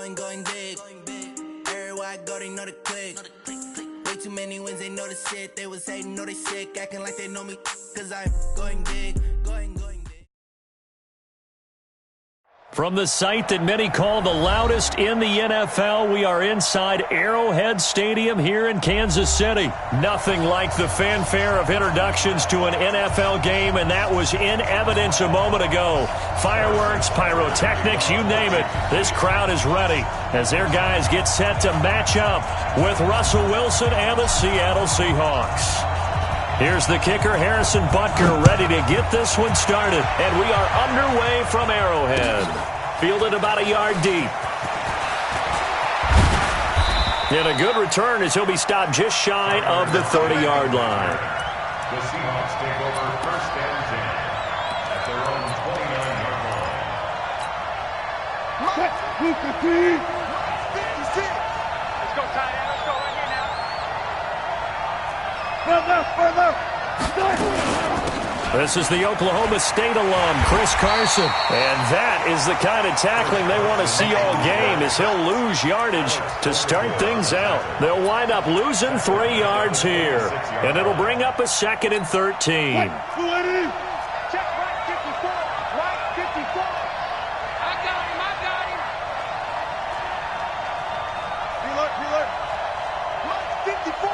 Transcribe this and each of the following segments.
going big. Everywhere I go, they know the click. Way too many wins, they know the shit. They was hating, know they sick, acting like they know me, cause I'm going big, going big. From the site that many call the loudest in the NFL, we are inside Arrowhead Stadium here in Kansas City. Nothing like the fanfare of introductions to an NFL game, and that was in evidence a moment ago. Fireworks, pyrotechnics, you name it. This crowd is ready as their guys get set to match up with Russell Wilson and the Seattle Seahawks. Here's the kicker, Harrison Butker, ready to get this one started. And we are underway from Arrowhead. Fielded about a yard deep. And a good return as he'll be stopped just shy of the 30-yard line. The Seahawks take over first and 10 at their own 29-yard line. Let's go, tight end. Let's go right here now. This is the Oklahoma State alum, Chris Carson. And that is the kind of tackling they want to see all game, as he'll lose yardage to start things out. They'll wind up losing 3 yards here. And it'll bring up a 2nd and 13. Check right 54. Right 54. I got him. Mike 54.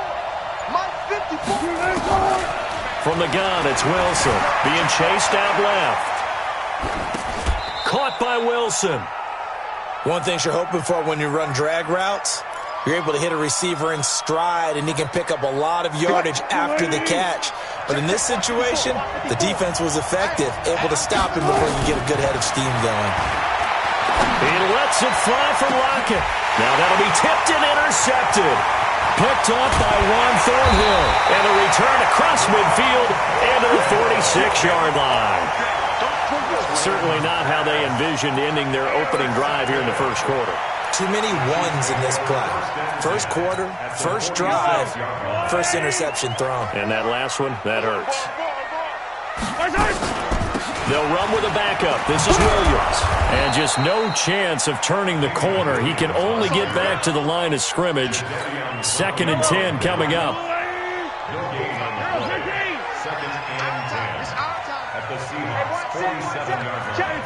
From the gun, it's Wilson being chased out left. Caught by Wilson. One thing you're hoping for when you run drag routes, you're able to hit a receiver in stride, and he can pick up a lot of yardage after the catch. But in this situation, the defense was effective, able to stop him before you get a good head of steam going. He lets it fly from Lockett. Now that'll be tipped and intercepted. Picked off by Juan Thornhill. And a return across midfield and to the 46-yard line. Certainly not how they envisioned ending their opening drive here in the first quarter. Too many ones in this play. First quarter, first drive, first interception thrown. And that last one, that hurts. They'll run with a backup. This is Williams. And just no chance of turning the corner. He can only get back to the line of scrimmage. 2nd and 10 coming up. Second and 10 at the Seahawks 47-yard line.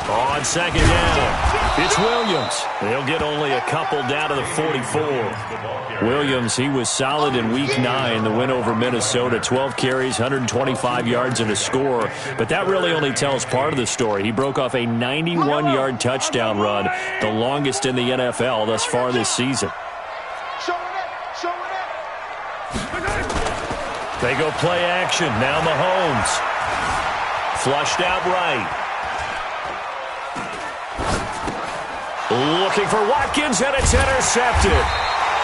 On 2nd down, it's Williams. They'll get only a couple down to the 44. Williams, he was solid in Week 9, the win over Minnesota. 12 carries, 125 yards, and a score. But that really only tells part of the story. He broke off a 91-yard touchdown run, the longest in the NFL thus far this season. They go play action. Now Mahomes. Flushed out right. Looking for Watkins, and it's intercepted.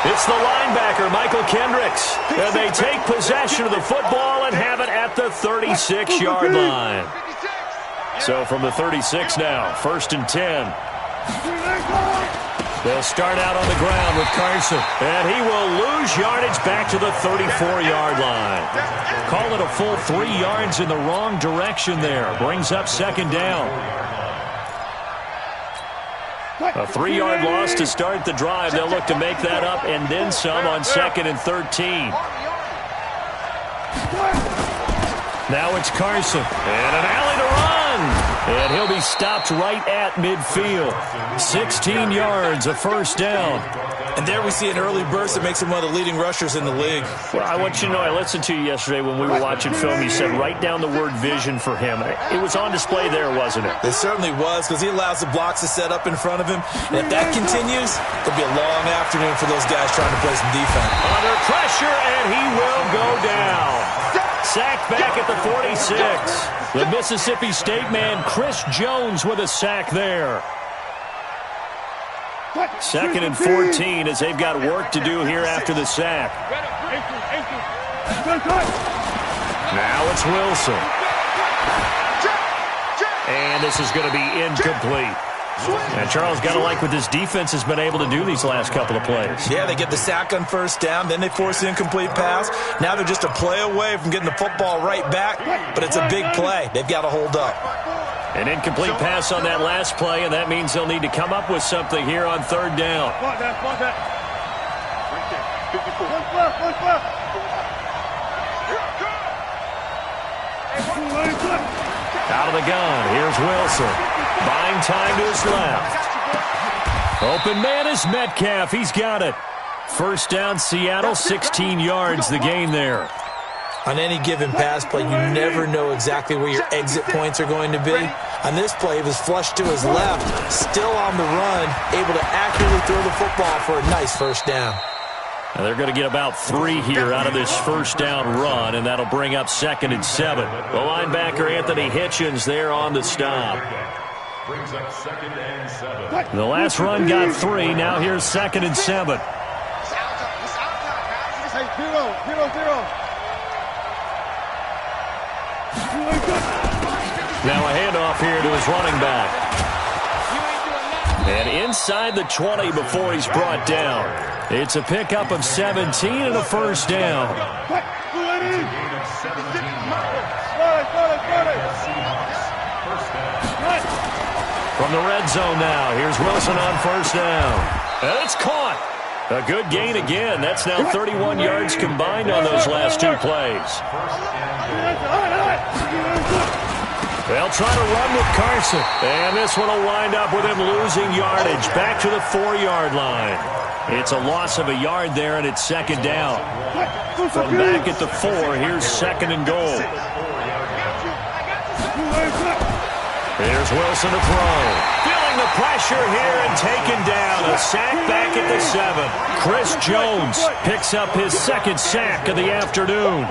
It's the linebacker, Michael Kendricks. And they take possession of the football and have it at the 36-yard line. So from the 36 now, 1st and 10. They'll start out on the ground with Carson. And he will lose yardage back to the 34-yard line. Call it a full 3 yards in the wrong direction there. Brings up 2nd down. A 3-yard loss to start the drive. They'll look to make that up and then some on 2nd and 13. Now it's Carson. And an alley to run. And he'll be stopped right at midfield. 16 yards, a 1st down. And there we see an early burst that makes him one of the leading rushers in the league. Well, I want you to know, I listened to you yesterday when we were watching film. You said write down the word vision for him. It was on display there, wasn't it? It certainly was, because he allows the blocks to set up in front of him. And if that continues, it'll be a long afternoon for those guys trying to play some defense. Under pressure, and he will go down. Sacked back at the 46. The Mississippi State man, Chris Jones, with a sack there. 2nd and 14 as they've got work to do here after the sack. Now it's Wilson. And this is going to be incomplete. And Charles, got to like what this defense has been able to do these last couple of plays. Yeah, they get the sack on 1st down, then they force the incomplete pass. Now they're just a play away from getting the football right back, but it's a big play. They've got to hold up. An incomplete pass on that last play, and that means they'll need to come up with something here on third down. Out of the gun, here's Wilson. Buying time to his left. Open man is Metcalf. He's got it. First down, Seattle, 16 yards the gain there. On any given pass play, you never know exactly where your exit points are going to be. On this play, it was flushed to his left, still on the run, able to accurately throw the football for a nice first down. Now they're going to get about 3 here out of this first down run, and that'll bring up 2nd and 7. The linebacker, Anthony Hitchens, there on the stop. Brings up 2nd and 7. The last run got 3. Now here's 2nd and 7. Now a handoff here to his running back. And inside the 20 before he's brought down. It's a pickup of 17 and a first down. From the red zone now, here's Wilson on first down. And it's caught. A good gain again. That's now 31 yards combined on those last 2 plays. They'll try to run with Carson. And this one will wind up with him losing yardage. Back to the 4-yard line. It's a loss of a yard there, and it's 2nd down. From back at the 4, here's 2nd and goal. Here's Wilson to throw. Feeling the pressure here and taken down. A sack back at the 7. Chris Jones picks up his 2nd sack of the afternoon.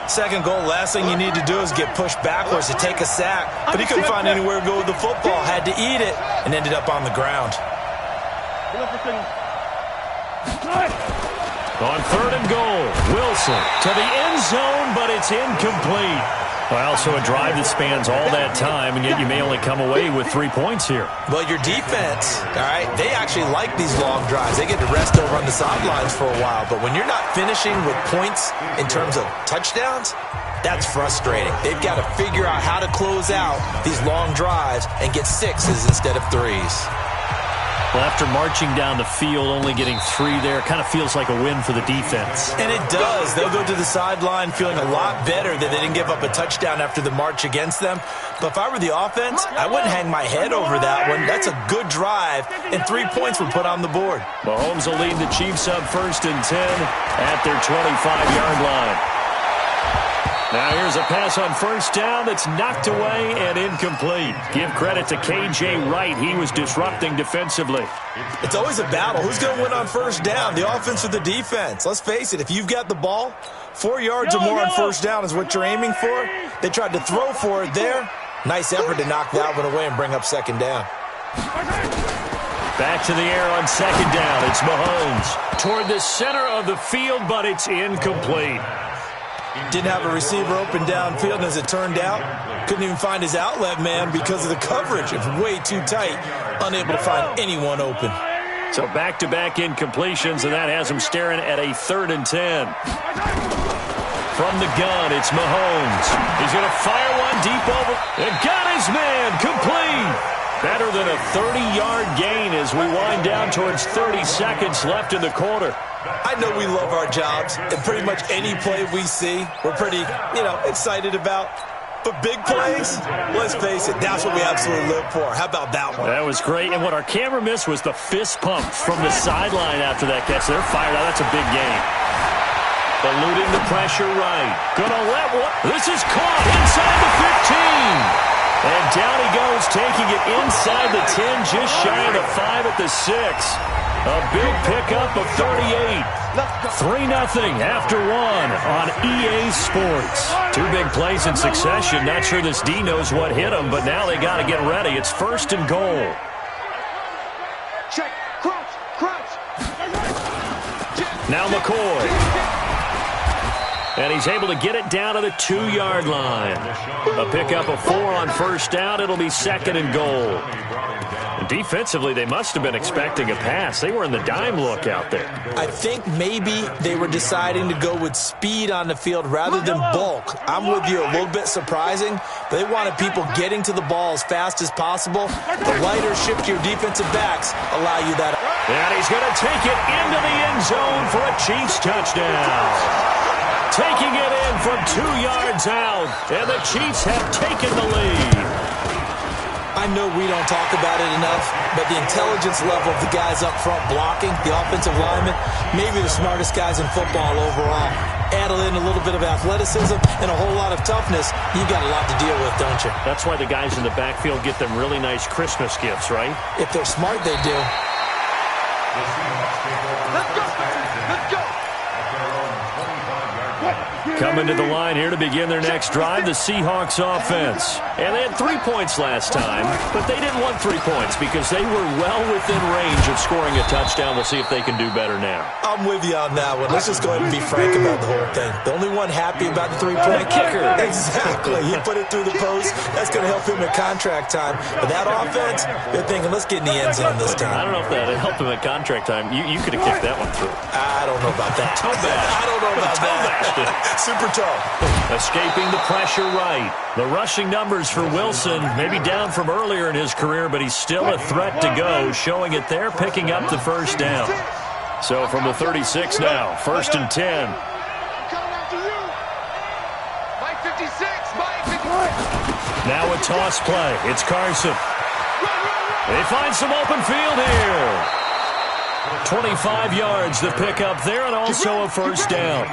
2nd goal, last thing you need to do is get pushed backwards to take a sack. But he couldn't find anywhere to go with the football. Had to eat it and ended up on the ground. On 3rd and goal, Wilson to the end zone, but it's incomplete. Well, so a drive that spans all that time, and yet you may only come away with 3 points here. Well, your defense, all right, they actually like these long drives. They get to rest over on the sidelines for a while. But when you're not finishing with points in terms of touchdowns, that's frustrating. They've got to figure out how to close out these long drives and get 6s instead of 3s. Well, after marching down the field, only getting 3 there, kind of feels like a win for the defense. And it does. They'll go to the sideline feeling a lot better that they didn't give up a touchdown after the march against them. But if I were the offense, I wouldn't hang my head over that one. That's a good drive, and 3 points were put on the board. Mahomes will lead the Chiefs up 1st and 10 at their 25-yard line. Now here's a pass on first down that's knocked away and incomplete. Give credit to K.J. Wright. He was disrupting defensively. It's always a battle. Who's going to win on first down, the offense or the defense? Let's face it, if you've got the ball, 4 yards or more on first down is what you're aiming for. They tried to throw for it there. Nice effort to knock that one away and bring up 2nd down. Back to the air on 2nd down. It's Mahomes toward the center of the field, but it's incomplete. Didn't have a receiver open downfield, and as it turned out, couldn't even find his outlet man because of the coverage. It was way too tight, unable to find anyone open. So back-to-back incompletions, and that has him staring at a 3rd and 10. From the gun, it's Mahomes. He's going to fire one deep over. And got his man, complete. Better than a 30-yard gain as we wind down towards 30 seconds left in the quarter. I know we love our jobs, and pretty much any play we see, we're pretty, excited about. But big plays, let's face it, that's what we absolutely live for. How about that one? That was great, and what our camera missed was the fist pump from the sideline after that catch. They're fired out. That's a big game. Eluding the pressure right. Gonna let one. This is caught inside the 15. And down he goes, taking it inside the 10, just shy of the 5 at the 6. A big pickup of 38. 3-0 after 1 on EA Sports. 2 big plays in succession. Not sure this D knows what hit him, but now they got to get ready. It's 1st and goal. Check. Crouch. Now McCoy. And he's able to get it down to the 2-yard line. A pickup of 4 on first down. It'll be 2nd and goal. Defensively, they must have been expecting a pass. They were in the dime look out there. I think maybe they were deciding to go with speed on the field rather than bulk. I'm with you, a little bit surprising. They wanted people getting to the ball as fast as possible. The lighter, shiftier defensive backs allow you that. And he's going to take it into the end zone for a Chiefs touchdown. Taking it in from 2 yards out, and the Chiefs have taken the lead. I know we don't talk about it enough, but the intelligence level of the guys up front blocking, the offensive linemen, maybe the smartest guys in football overall. Add in a little bit of athleticism and a whole lot of toughness, you got a lot to deal with, don't you? That's why the guys in the backfield get them really nice Christmas gifts, right? If they're smart, they do. Let's go! Let's go! Coming to the line here to begin their next drive, the Seahawks offense. And they had 3 points last time, but they didn't want 3 points because they were well within range of scoring a touchdown. We'll see if they can do better now. I'm with you on that one. Let's just go ahead and be frank about the whole thing. The only one happy about the three-point kicker. Exactly. He put it through the post. That's going to help him at contract time. But that offense, they're thinking, let's get in the end zone this time. I don't know if that helped him at contract time. You could have kicked that one through. I don't know about that. Toe bash. I don't know about that. Super toe. Escaping the pressure right. The rushing numbers for Wilson, maybe down from earlier in his career, but he's still a threat to go, showing it there, picking up the first down. So from the 36 now, 1st and 10. Now a toss play. It's Carson. They find some open field here. 25 yards the pickup there, and also a first down.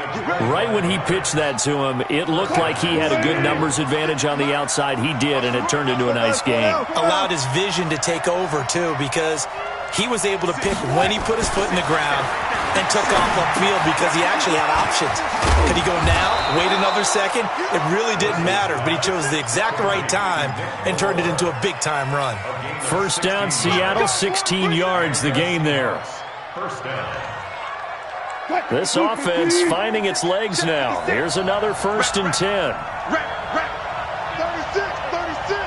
Right when he pitched that to him, it looked like he had a good numbers advantage on the outside. He did, and it turned into a nice game. Allowed his vision to take over, too, because he was able to pick when he put his foot in the ground and took off upfield because he actually had options. Could he go now, wait another second? It really didn't matter, but he chose the exact right time and turned it into a big-time run. First down, Seattle, 16 yards the gain there. First down. This offense finding its legs now. Here's another 1st and 10. 36, 36.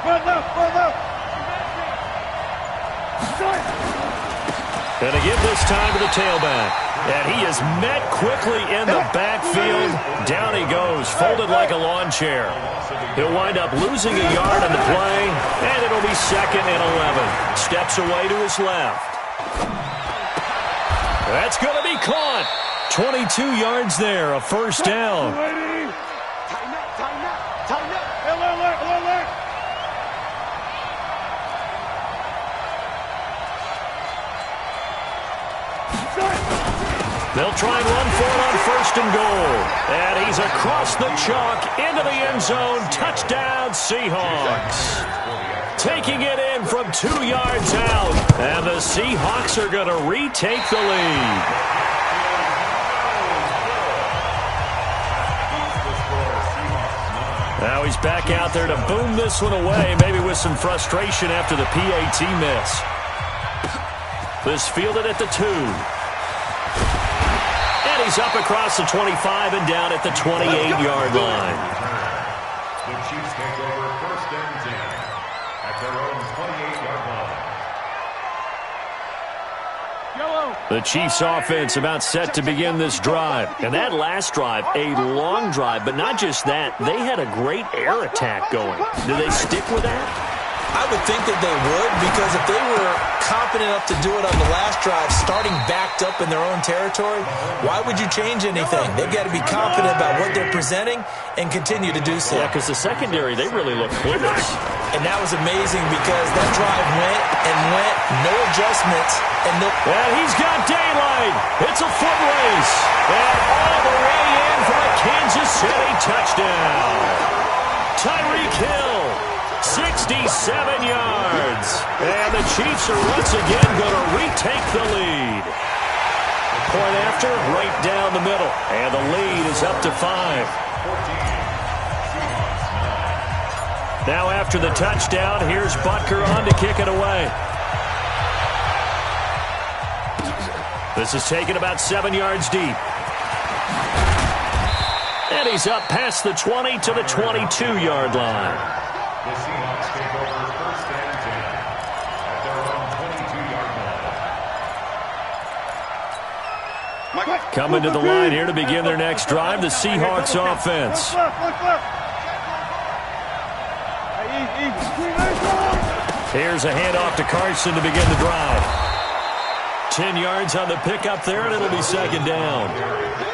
Run up. And to give this time to the tailback. And he is met quickly in the backfield. Down he goes, folded like a lawn chair. He'll wind up losing a yard on the play, and it'll be 2nd and 11. Steps away to his left. That's going to be caught. 22 yards there, a first down. Tighten up. Alert. They'll try and run for it on 1st and goal. And he's across the chalk into the end zone. Touchdown, Seahawks. Taking it in from 2 yards out. And the Seahawks are going to retake the lead. Now he's back out there to boom this one away, maybe with some frustration after the PAT miss. This fielded at the 2. And he's up across the 25 and down at the 28-yard line. The Chiefs take over 1st and 10 at their own 28-yard line. The Chiefs offense about set to begin this drive. And that last drive, a long drive, but not just that. They had a great air attack going. Do they stick with that? I would think that they would, because if they were confident enough to do it on the last drive, starting backed up in their own territory, why would you change anything? They've got to be confident about what they're presenting and continue to do so. Yeah, because the secondary, they really look clueless. And that was amazing because that drive went, no adjustments. And he's got daylight. It's a foot race. And all the way in for a Kansas City touchdown. Tyreek Hill. 67 yards. And the Chiefs are once again going to retake the lead. Point after, right down the middle. And the lead is up to 5. Now after the touchdown, here's Butker on to kick it away. This is taken about 7 yards deep. And he's up past the 20 to the 22-yard line. The Seahawks take over 1st Coming to the line here to begin their next drive, the Seahawks offense. Here's a handoff to Carson to begin the drive. 10 yards on the pickup there, and it'll be second down.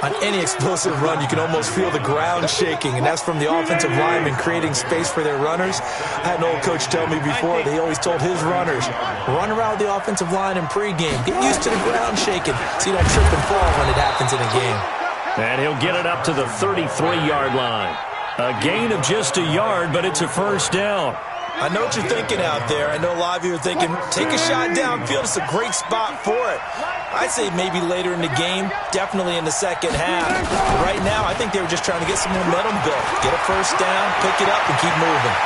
On any explosive run, you can almost feel the ground shaking, and that's from the offensive linemen creating space for their runners. I had an old coach tell me before, he always told his runners, run around the offensive line in pregame. Get used to the ground shaking so you don't trip and fall when it happens in a game. And he'll get it up to the 33-yard line. A gain of just a yard, but it's a first down. I know what you're thinking out there. I know a lot of you are thinking, take a shot downfield. It's a great spot for it. I'd say maybe later in the game, definitely in the second half. But right now, I think they were just trying to get some momentum built. Get a first down, pick it up, and keep moving.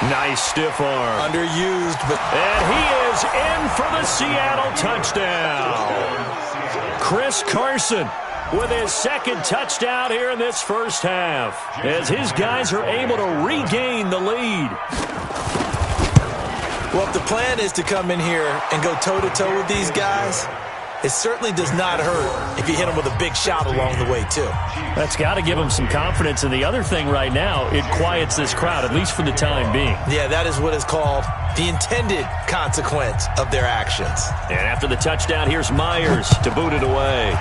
Nice stiff arm. Underused, but... And he is in for the Seattle touchdown. Chris Carson with his second touchdown here in this first half, as his guys are able to regain the lead. Well, if the plan is to come in here and go toe-to-toe with these guys, it certainly does not hurt if you hit them with a big shot along the way, too. That's got to give them some confidence. And the other thing right now, it quiets this crowd, at least for the time being. Yeah, that is what is called the intended consequence of their actions. And after the touchdown, here's Myers to boot it away.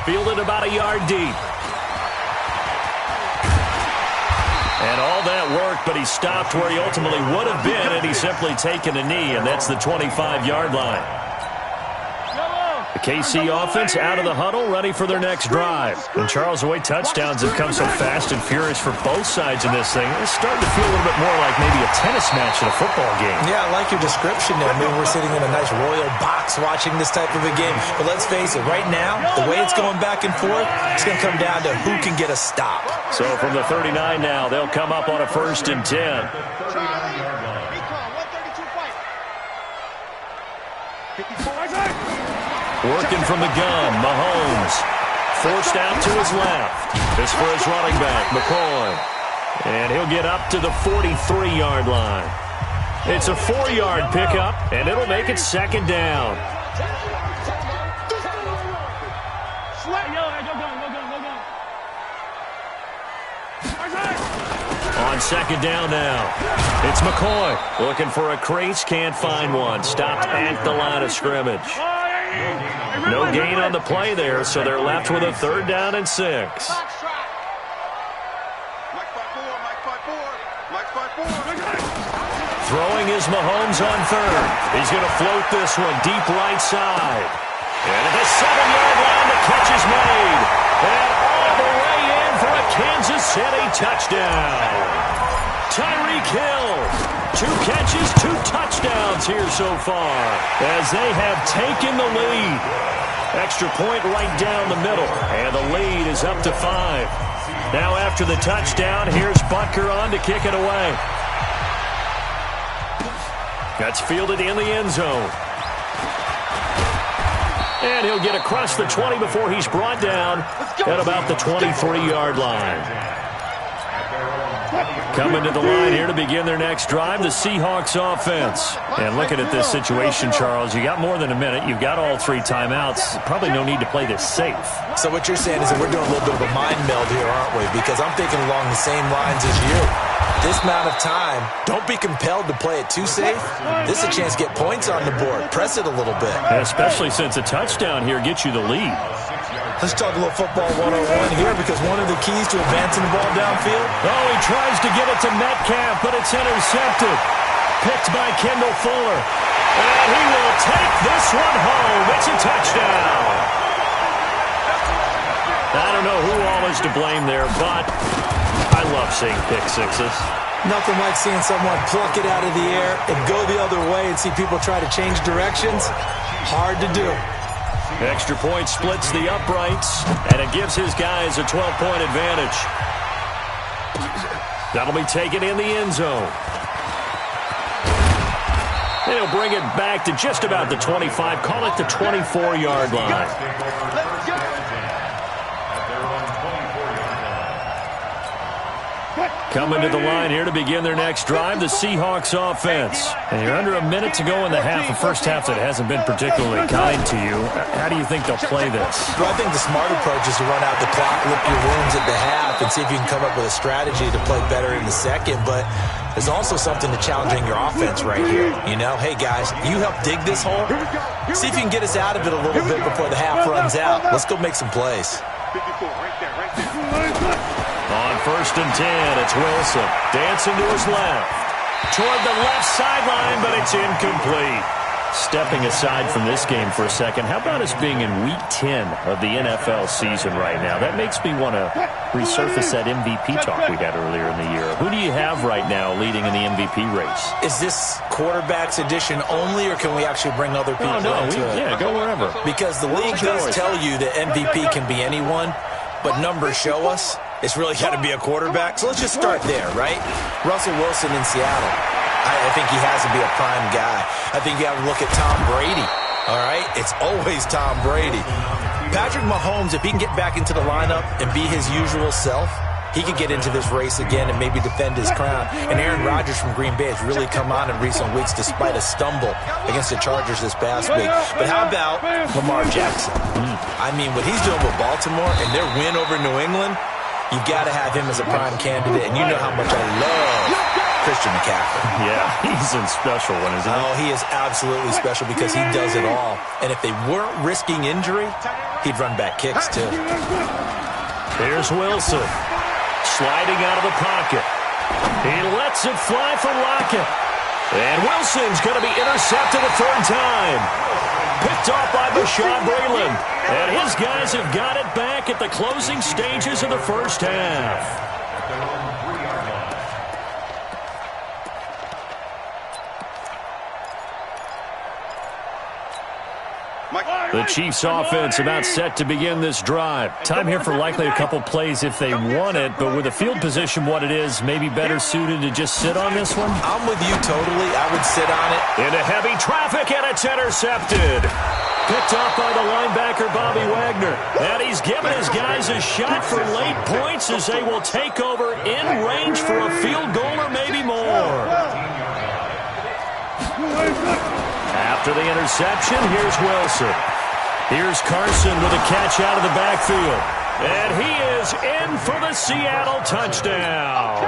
Fielded about a yard deep. And all that work, but he stopped where he ultimately would have been, and he's simply taken a knee, and that's the 25-yard line. The KC offense out of the huddle, ready for their next drive. And Charles, the way touchdowns have come so fast and furious for both sides in this thing, it's starting to feel a little bit more like maybe a tennis match in a football game. Yeah, I like your description there. Maybe we're sitting in a nice royal box watching this type of a game. But let's face it, right now, the way it's going back and forth, it's going to come down to who can get a stop. So from the 39 now, they'll come up on a 1st and 10. Working from the gun, Mahomes. Forced out to his left. This for his running back, McCoy. And he'll get up to the 43-yard line. It's a 4-yard pickup, and it'll make it second down. On second down now, it's McCoy looking for a crease, can't find one. Stopped at the line of scrimmage. No gain on the play there, so they're left with a 3rd down and 6. Throwing is Mahomes on 3rd. He's going to float this one deep right side. And at the 7-yard line, the catch is made. And all the way in for a Kansas City touchdown. Tyreek Hill. 2 catches, 2 touchdowns here so far as they have taken the lead. Extra point right down the middle, and the lead is up to 5. Now after the touchdown, here's Butker on to kick it away. That's fielded in the end zone. And he'll get across the 20 before he's brought down at about the 23-yard line. Coming to the line here to begin their next drive, the Seahawks offense. And looking at this situation, Charles, you got more than a minute. You've got all 3 timeouts. Probably no need to play this safe. So what you're saying is that we're doing a little bit of a mind meld here, aren't we? Because I'm thinking along the same lines as you. This amount of time, don't be compelled to play it too safe. This is a chance to get points on the board. Press it a little bit. And especially since a touchdown here gets you the lead. Let's talk a little football 101 here, because one of the keys to advancing the ball downfield. Oh, he tries to get it to Metcalf, but it's intercepted. Picked by Kendall Fuller. And he will take this one home. It's a touchdown. I don't know who all is to blame there, but I love seeing pick sixes. Nothing like seeing someone pluck it out of the air and go the other way and see people try to change directions. Hard to do. Extra point splits the uprights, and it gives his guys a 12-point advantage. That'll be taken in the end zone. And he'll bring it back to just about the 25, call it the 24-yard line. Coming to the line here to begin their next drive, the Seahawks offense. And you're under a minute to go in the half, a first half that hasn't been particularly kind to you. How do you think they'll play this? Well, I think the smart approach is to run out the clock, lick your wounds at the half, and see if you can come up with a strategy to play better in the second. But there's also something to challenging your offense right here. You know, hey, guys, you help dig this hole. See if you can get us out of it a little bit before the half runs out. Let's go make some plays. On 1st and 10, it's Wilson. Dancing to his left. Toward the left sideline, but it's incomplete. Stepping aside from this game for a second, how about us being in Week 10 of the NFL season right now? That makes me want to resurface that MVP talk we had earlier in the year. Who do you have right now leading in the MVP race? Is this quarterbacks edition only, or can we actually bring other people into it? Yeah, go wherever. Because the league does tell you that MVP can be anyone, but numbers show us it's really got to be a quarterback. So let's just start there, right? Russell Wilson in Seattle. I think he has to be a prime guy. I think you have to look at Tom Brady, all right? It's always Tom Brady. Patrick Mahomes, if he can get back into the lineup and be his usual self, he could get into this race again and maybe defend his crown. And Aaron Rodgers from Green Bay has really come on in recent weeks despite a stumble against the Chargers this past week. But how about Lamar Jackson? I mean, what he's doing with Baltimore and their win over New England, you've got to have him as a prime candidate. And you know how much I love Christian McCaffrey. Yeah, he's a special one, isn't he? Oh, he is absolutely special because he does it all. And if they weren't risking injury, he'd run back kicks too. Here's Wilson. Sliding out of the pocket. He lets it fly for Lockett. And Wilson's going to be intercepted a third time. Picked off by Bashaud Breeland. And his guys have got it back at the closing stages of the first half. The Chiefs offense about set to begin this drive. Time here for likely a couple plays if they want it, but with the field position what it is, maybe better suited to just sit on this one? I'm with you totally. I would sit on it. Into heavy traffic, and it's intercepted. Picked off by the linebacker, Bobby Wagner. And he's given his guys a shot for late points as they will take over in range for a field goal or maybe more. After the interception, here's Wilson. Here's Carson with a catch out of the backfield. And he is in for the Seattle touchdown.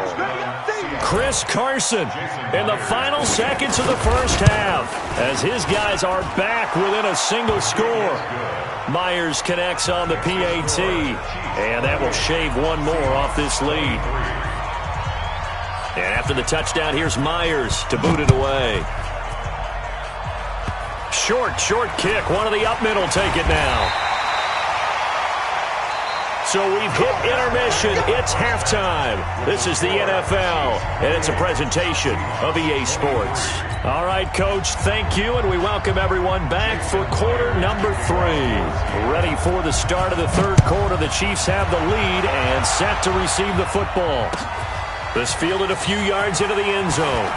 Chris Carson in the final seconds of the first half as his guys are back within a single score. Myers connects on the PAT, and that will shave one more off this lead. And after the touchdown, here's Myers to boot it away. Short kick. One of the up middle take it now. So we've hit intermission. It's halftime. This is the NFL, and it's a presentation of EA Sports. All right, Coach, thank you, and we welcome everyone back for quarter number 3. Ready for the start of the third quarter. The Chiefs have the lead and set to receive the football. This fielded a few yards into the end zone.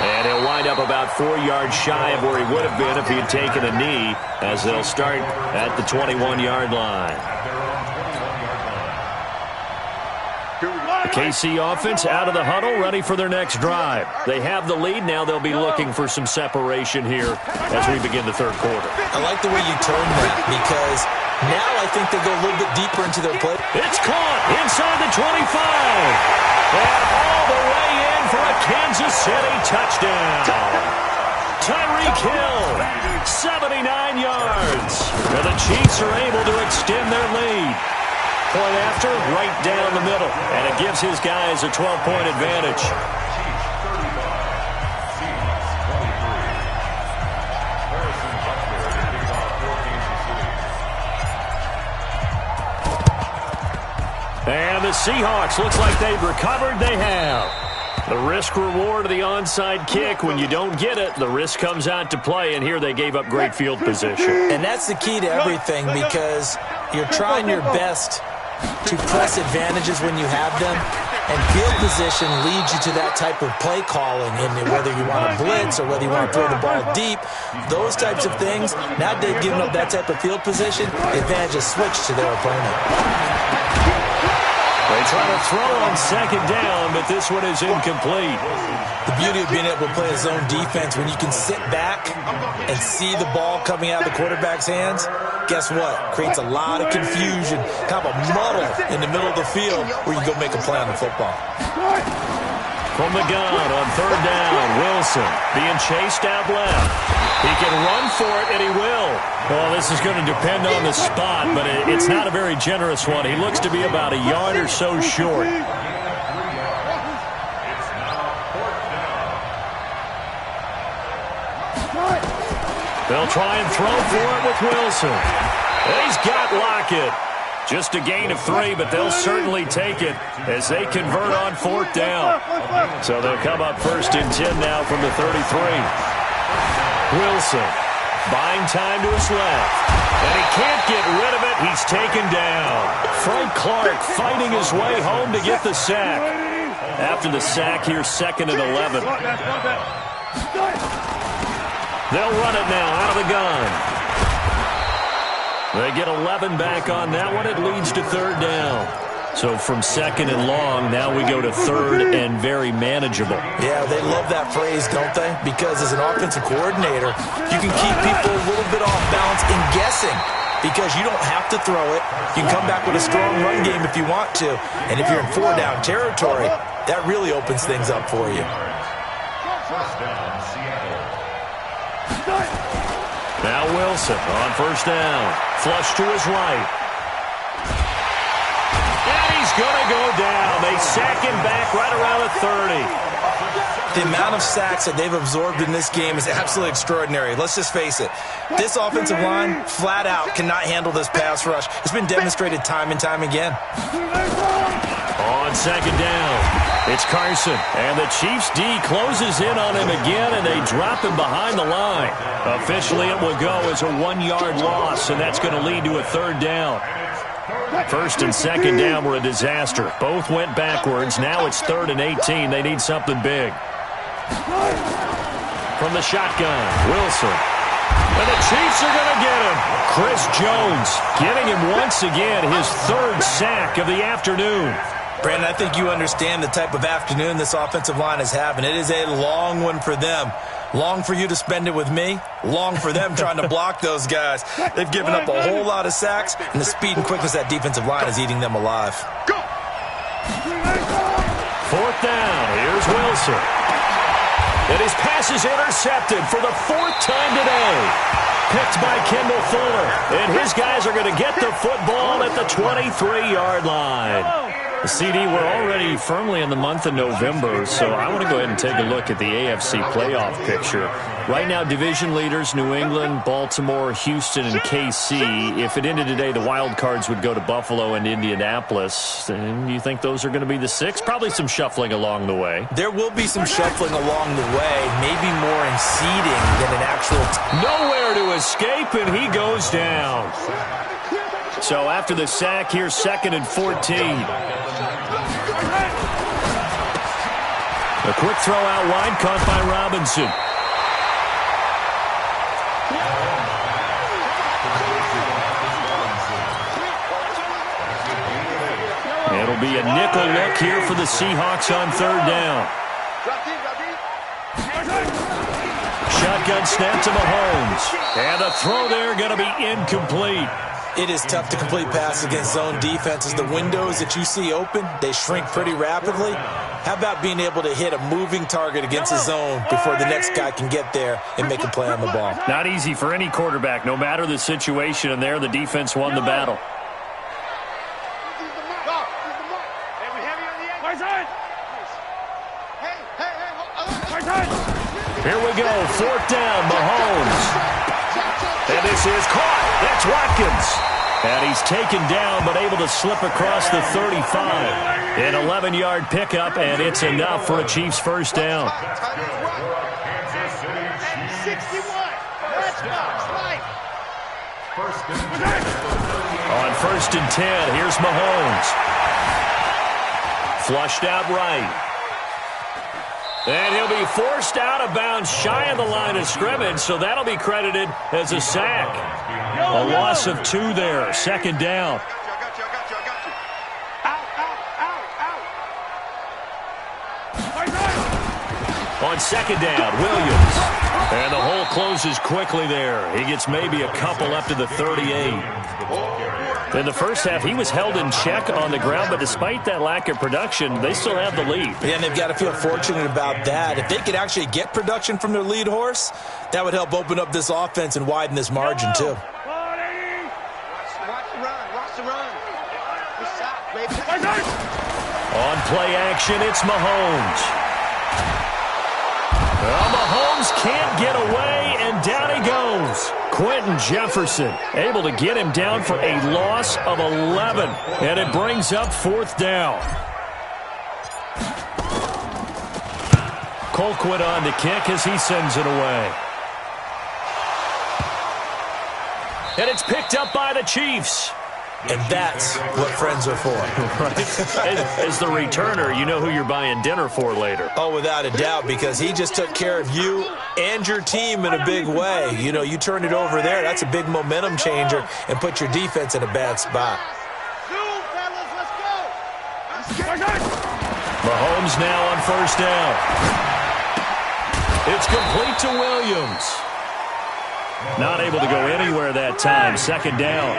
And he'll wind up about 4 yards shy of where he would have been if he had taken a knee, as they'll start at the 21-yard line. The KC offense out of the huddle, ready for their next drive. They have the lead. Now they'll be looking for some separation here as we begin the third quarter. I like the way you turn that because now I think they go a little bit deeper into their play. It's caught inside the 25. And all the way in for a Kansas City touchdown. Tyreek Hill, 79 yards. And the Chiefs are able to extend their lead. Point after, right down the middle. And it gives his guys a 12-point advantage. And the Seahawks, looks like they've recovered. They have. The risk-reward of the onside kick. When you don't get it, the risk comes out to play, and here they gave up great field position. And that's the key to everything because you're trying your best to press advantages when you have them, and field position leads you to that type of play calling, and whether you want to blitz or whether you want to throw the ball deep, those types of things. Now they've given up that type of field position, the advantage is switched to their opponent. It's trying to throw on second down, but this one is incomplete. The beauty of being able to play a zone defense, when you can sit back and see the ball coming out of the quarterback's hands, guess what? Creates a lot of confusion, kind of a muddle in the middle of the field where you go make a play on the football. From the gun on third down, Wilson being chased out left. He can run for it, and he will. Well, this is going to depend on the spot, but it's not a very generous one. He looks to be about a yard or so short. They'll try and throw for it with Wilson. He's got Lockett. Just a gain of 3, but they'll certainly take it as they convert on fourth down. So they'll come up 1st and 10 now from the 33. Wilson buying time to his left. And he can't get rid of it. He's taken down. Frank Clark fighting his way home to get the sack. After the sack here, 2nd and 11. They'll run it now out of the gun. They get 11 back on that one. It leads to 3rd down. So from 2nd and long, now we go to 3rd and very manageable. Yeah, they love that phrase, don't they? Because as an offensive coordinator, you can keep people a little bit off balance in guessing because you don't have to throw it. You can come back with a strong run game if you want to. And if you're in 4-down territory, that really opens things up for you. First down, Seattle. Now Wilson on 1st down. Flush to his right. And he's going to go down. They sack him back right around the 30. The amount of sacks that they've absorbed in this game is absolutely extraordinary. Let's just face it. This offensive line, flat out, cannot handle this pass rush. It's been demonstrated time and time again. On 2nd down, it's Carson. And the Chiefs D closes in on him again, and they drop him behind the line. Officially, it will go as a 1-yard loss, and that's going to lead to a 3rd down. 1st and 2nd down were a disaster. Both went backwards. Now it's 3rd and 18. They need something big. From the shotgun, Wilson. And the Chiefs are going to get him. Chris Jones getting him once again his 3rd sack of the afternoon. Brandon, I think you understand the type of afternoon this offensive line is having. It is a long one for them. Long for you to spend it with me. Long for them trying to block those guys. They've given up a whole lot of sacks, and the speed and quickness of that defensive line is eating them alive. 4th down. Here's Wilson. And his pass is intercepted for the 4th time today. Picked by Kendall Fuller. And his guys are going to get the football at the 23-yard line. The CD, we're already firmly in the month of November, so I want to go ahead and take a look at the AFC playoff picture. Right now, division leaders, New England, Baltimore, Houston, and KC. If it ended today, the wild cards would go to Buffalo and Indianapolis. And you think those are going to be the 6? Probably some shuffling along the way. There will be some shuffling along the way, maybe more in seeding than an actual... Nowhere to escape, and he goes down. So after the sack, here's 2nd and 14. A quick throw out wide, caught by Robinson. It'll be a nickel look here for the Seahawks on 3rd down. Shotgun snap to Mahomes. And the throw there going to be incomplete. It is tough to complete passes against zone defenses. The windows that you see open, they shrink pretty rapidly. How about being able to hit a moving target against a zone before the next guy can get there and make a play on the ball? Not easy for any quarterback, no matter the situation, and there the defense won the battle. Here we go, 4th down, Mahomes. And this is caught. That's Watkins. And he's taken down, but able to slip across the 35. An 11-yard pickup, and it's enough for a Chiefs 1st down. On 1st and 10, here's Mahomes. Flushed out right. And he'll be forced out of bounds shy of the line of scrimmage, so that'll be credited as a sack. A loss of 2 there, 2nd down. On second down, Williams. And the hole closes quickly there. He gets maybe a couple up to the 38. In the first half, he was held in check on the ground, but despite that lack of production, they still have the lead. Yeah, and they've got to feel fortunate about that. If they could actually get production from their lead horse, that would help open up this offense and widen this margin, too. On play action, it's Mahomes. Well, Mahomes can't get away, and down he goes. Quentin Jefferson able to get him down for a loss of 11, and it brings up fourth down. Colquitt on the kick as he sends it away. And it's picked up by the Chiefs. And that's what friends are for. Right. As the returner, you know who you're buying dinner for later. Oh, without a doubt, because he just took care of you and your team in a big way. You know, you turned it over there. That's a big momentum changer and put your defense in a bad spot. Mahomes now on first down. It's complete to Williams. Not able to go anywhere that time. Second down.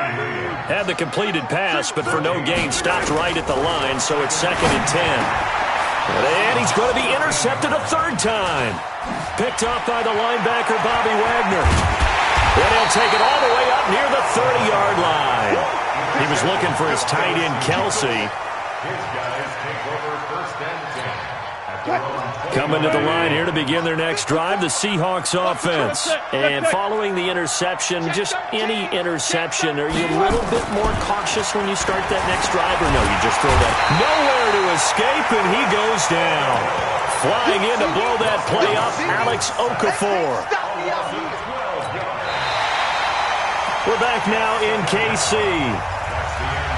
Had the completed pass, but for no gain, stopped right at the line, so it's 2nd and 10. And he's going to be intercepted a third time. Picked up by the linebacker, Bobby Wagner. And he'll take it all the way up near the 30-yard line. He was looking for his tight end, Kelsey. His guys take over 1st and 10. Coming to the line here to begin their next drive, the Seahawks offense. And following the interception, just any interception, are you a little bit more cautious when you start that next drive, or no, you just throw that? Nowhere to escape, and he goes down. Flying in to blow that play up, Alex Okafor. We're back now in KC.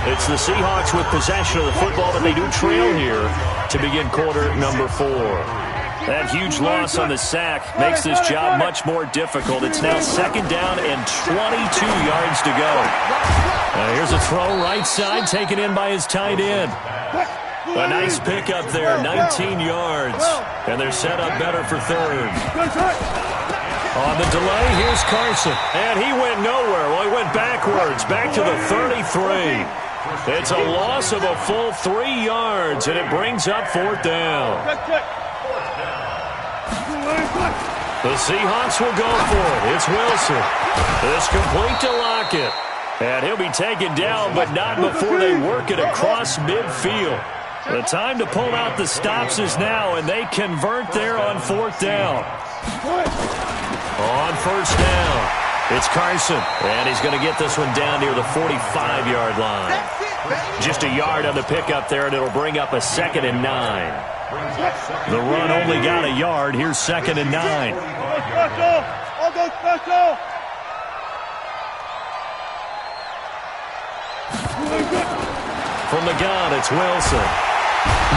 It's the Seahawks with possession of the football, but they do trail here to begin quarter number 4. That huge loss on the sack makes this job much more difficult. It's now 2nd down and 22 yards to go. Here's a throw right side taken in by his tight end. A nice pickup there, 19 yards. And they're set up better for third. On the delay, here's Carson. And he went nowhere. Well, he went backwards, back to the 33. It's a loss of a full 3 yards, and it brings up 4th down. The Seahawks will go for it. It's Wilson. It's complete to Lockett. And he'll be taken down, but not before they work it across midfield. The time to pull out the stops is now, and they convert there on 4th down. On first down, it's Carson, and he's going to get this one down near the 45-yard line. Just a yard on the pickup there, and it'll bring up a 2nd and 9. The run only got a yard. Here's 2nd and 9. From the gun, it's Wilson.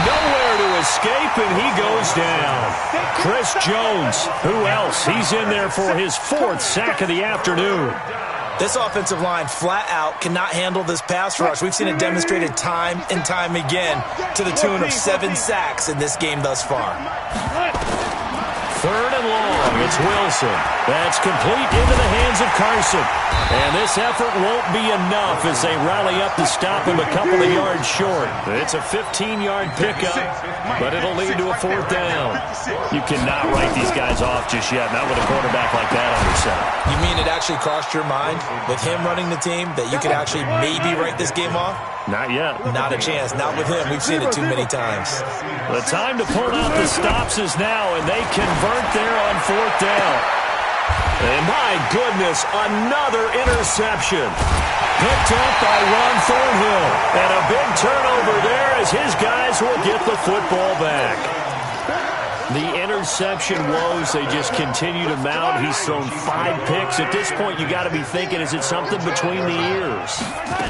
Nowhere to escape, and he goes down. Chris Jones, who else? He's in there for his 4th sack of the afternoon. This offensive line flat out cannot handle this pass rush. We've seen it demonstrated time and time again to the tune of 7 sacks in this game thus far. 3rd and long, it's Wilson. That's complete into the hands of Carson. And this effort won't be enough as they rally up to stop him a couple of yards short. It's a 15-yard pickup, but it'll lead to a 4th down. You cannot write these guys off just yet, not with a quarterback like that on your side. You mean it actually crossed your mind with him running the team that you could actually maybe write this game off? Not yet. Not a chance. Not with him. We've seen it too many times. The time to pull out the stops is now, and they convert there on 4th down. And my goodness, another interception. Picked up by Ron Thornhill. And a big turnover there as his guys will get the football back. The interception woes, they just continue to mount. He's thrown 5 picks. At this point, you got to be thinking, is it something between the ears?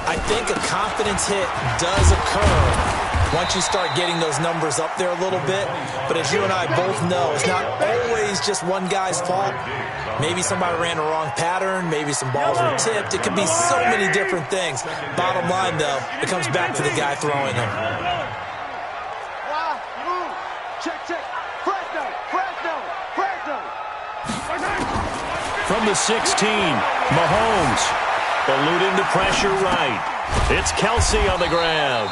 I think a confidence hit does occur once you start getting those numbers up there a little bit. But as you and I both know, it's not always just one guy's fault. Maybe somebody ran the wrong pattern. Maybe some balls were tipped. It could be so many different things. Bottom line, though, it comes back to the guy throwing them. Check, check. Fresno. From the 16, Mahomes eluding the pressure right. It's Kelsey on the ground.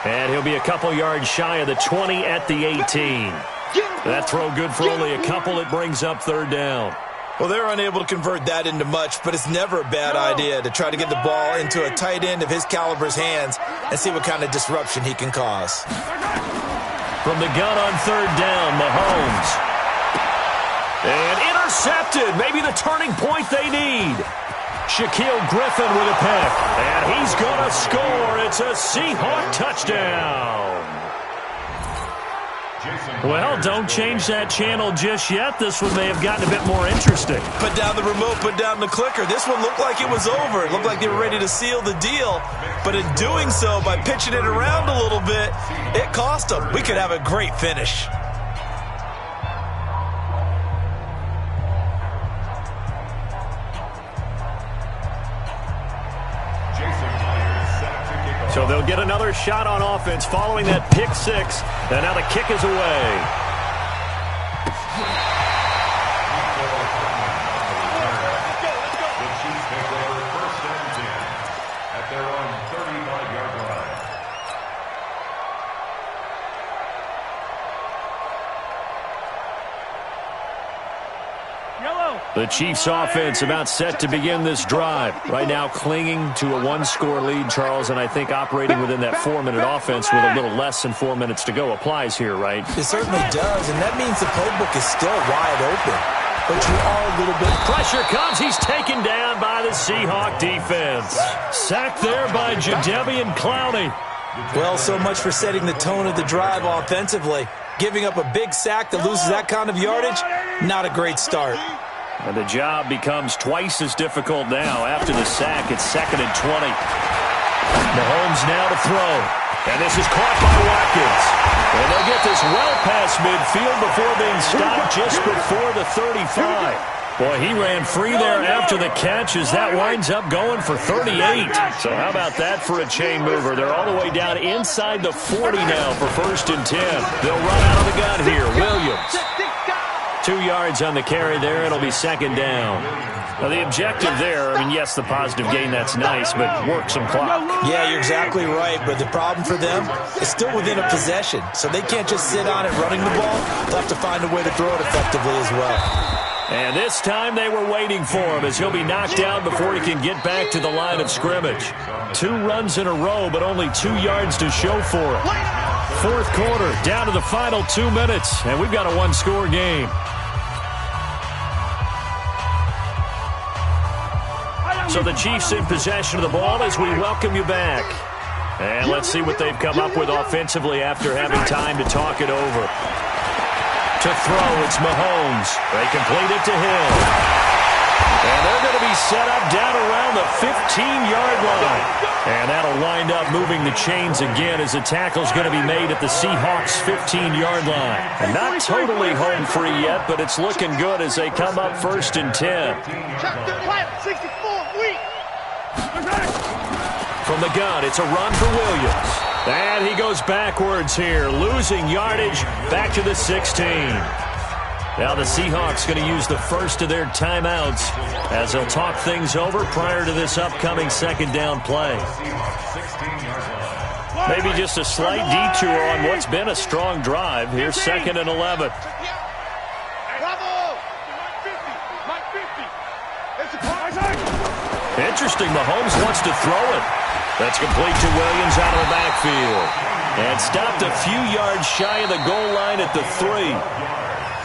And he'll be a couple yards shy of the 20 at the 18. That throw good for only a couple. It brings up third down. Well, they're unable to convert that into much, but it's never a bad idea to try to get the ball into a tight end of his caliber's hands and see what kind of disruption he can cause. From the gun on third down, Mahomes. And intercepted. Maybe the turning point they need. Shaquille Griffin with a pick. And he's going to score. It's a Seahawk touchdown. Well, don't change that channel just yet. This one may have gotten a bit more interesting. Put down the remote, put down the clicker. This one looked like it was over. It looked like they were ready to seal the deal. But in doing so, by pitching it around a little bit, it cost them. We could have a great finish. So they'll get another shot on offense following that pick six. And now the kick is away. The Chiefs take over first and 10 at their own 35-yard line. The Chiefs offense about set to begin this drive. Right now clinging to a one-score lead, Charles, and I think operating within that 4-minute offense with a little less than 4 minutes to go applies here, right? It certainly does, and that means the playbook is still wide open. But you are a little bit... Pressure comes. He's taken down by the Seahawk defense. Sacked there by Jadeveon Clowney. Well, so much for setting the tone of the drive offensively. Giving up a big sack that loses that kind of yardage, not a great start. And the job becomes twice as difficult now. After the sack, it's 2nd and 20. Mahomes now to throw. And this is caught by Watkins. And they'll get this well past midfield before being stopped just before the 35. Boy, he ran free there after the catch as that winds up going for 38. So how about that for a chain mover? They're all the way down inside the 40 now for 1st and 10. They'll run out of the gun here. Williams. 2 yards on the carry there. It'll be 2nd down. Now, the objective there, I mean, yes, the positive gain, that's nice, but work some clock. Yeah, you're exactly right, but the problem for them is still within a possession, so they can't just sit on it running the ball. They'll have to find a way to throw it effectively as well. And this time they were waiting for him as he'll be knocked down before he can get back to the line of scrimmage. 2 runs in a row, but only 2 yards to show for it. 4th quarter, down to the final 2 minutes, and we've got a one-score game. So the Chiefs in possession of the ball as we welcome you back. And let's see what they've come up with offensively after having time to talk it over. To throw, it's Mahomes. They complete it to him. And they're going to be set up down around the 15-yard line. And that'll wind up moving the chains again as the tackle's going to be made at the Seahawks' 15-yard line. And not totally home free yet, but it's looking good as they come up 1st and 10. From the gun, it's a run for Williams. And he goes backwards here, losing yardage back to the 16. Now the Seahawks going to use the first of their timeouts as they'll talk things over prior to this upcoming 2nd down play. Maybe just a slight detour on what's been a strong drive. Here's 2nd and 11. Interesting, Mahomes wants to throw it. That's complete to Williams out of the backfield. And stopped a few yards shy of the goal line at the 3.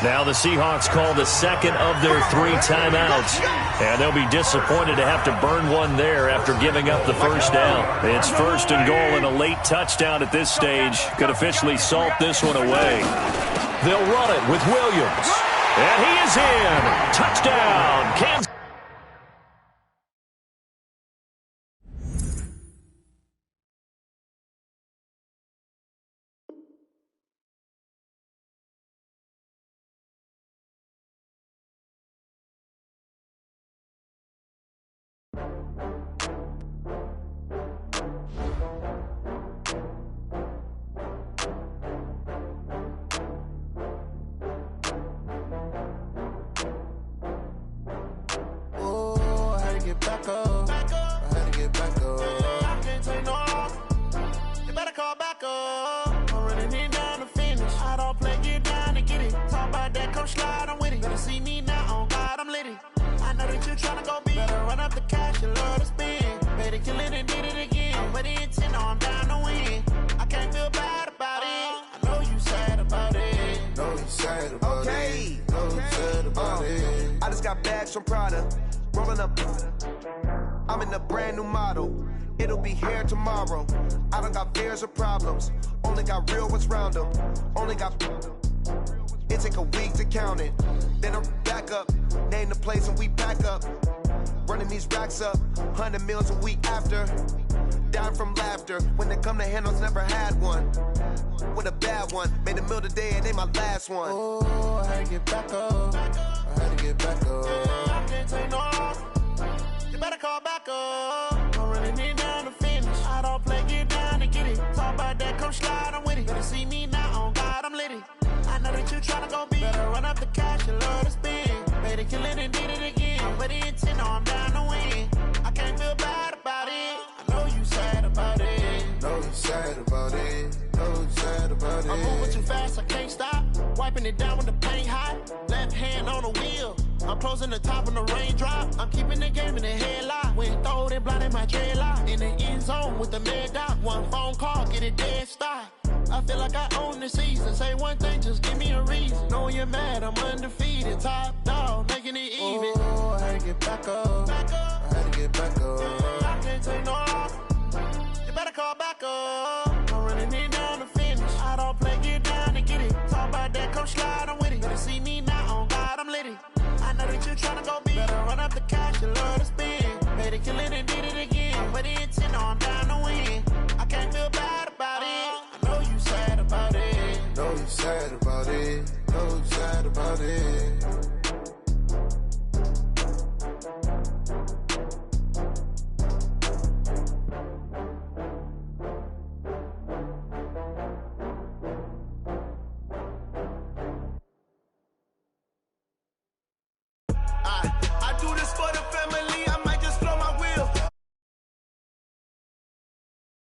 Now the Seahawks call the 2nd of their 3 timeouts. And they'll be disappointed to have to burn one there after giving up the 1st down. It's 1st and goal and a late touchdown at this stage. Could officially salt this one away. They'll run it with Williams. And he is in. Touchdown, Kansas. up. I'm running it down to finish. I don't play, get down to get it. Talk about that, come slide, I'm with it. Better see me now, on God, I'm litty. I know that you tryna go big. Better run up the cash, you love to spend. Better kill it and did it again. I'm with the intent, no, I'm down to win. I can't feel bad about it. I know you sad about it. Know you sad about it. Know you sad about it. I just got bags from Prada. Rolling up. I'm in a brand new model. It'll be here tomorrow. I don't got fears or problems. Only got real ones round them. Only got. It take a week to count it. Then I'm back up. Name the place and we pack up. Running these racks up. 100 meals a week after. Down from laughter. When they come to handles, never had one. With a bad one. Made a meal today and they my last one. Oh, I had to get back up. I had to get back up. I can't take no off. You better call back up. I'm running it down to finish. I don't play, get down to get it. Talk about that, come slide, I'm with it. Better see me now, on God, I'm litty. I know that you tryna go big. Better run up the cash, you love to spend. Better kill it and did it again. I'm with the intent, no, I'm down to win. I can't feel bad about it. I know you sad about it. Know you sad about it. Know you sad about it. I'm moving too fast, I can't stop. Wiping it down when the paint hot. Left hand on the wheel. I'm closing the top when the raindrop. I'm keeping the game in the headlock. When throwed and blinded my dreadlock. In the end zone with the mad dot. One phone call, get it dead stop. I feel like I own the season. Say one thing, just give me a reason. Knowing you're mad, I'm undefeated. Top dog, making it even. Oh, I had to get back up. I had to get back up. I can't take no off. You better call back up. I'm running it down to finish. I don't play, get down to get it. Talk about that, come slide, I'm with it. Better see me now, on God, I'm litty. I know that you tryna go big. Better run up the cash, you love to spend. Better kill it and did it again. I'm with the intent, no, I'm down to win. I can't feel bad about it. I know you sad about it. Know you sad about it. Know you sad about it.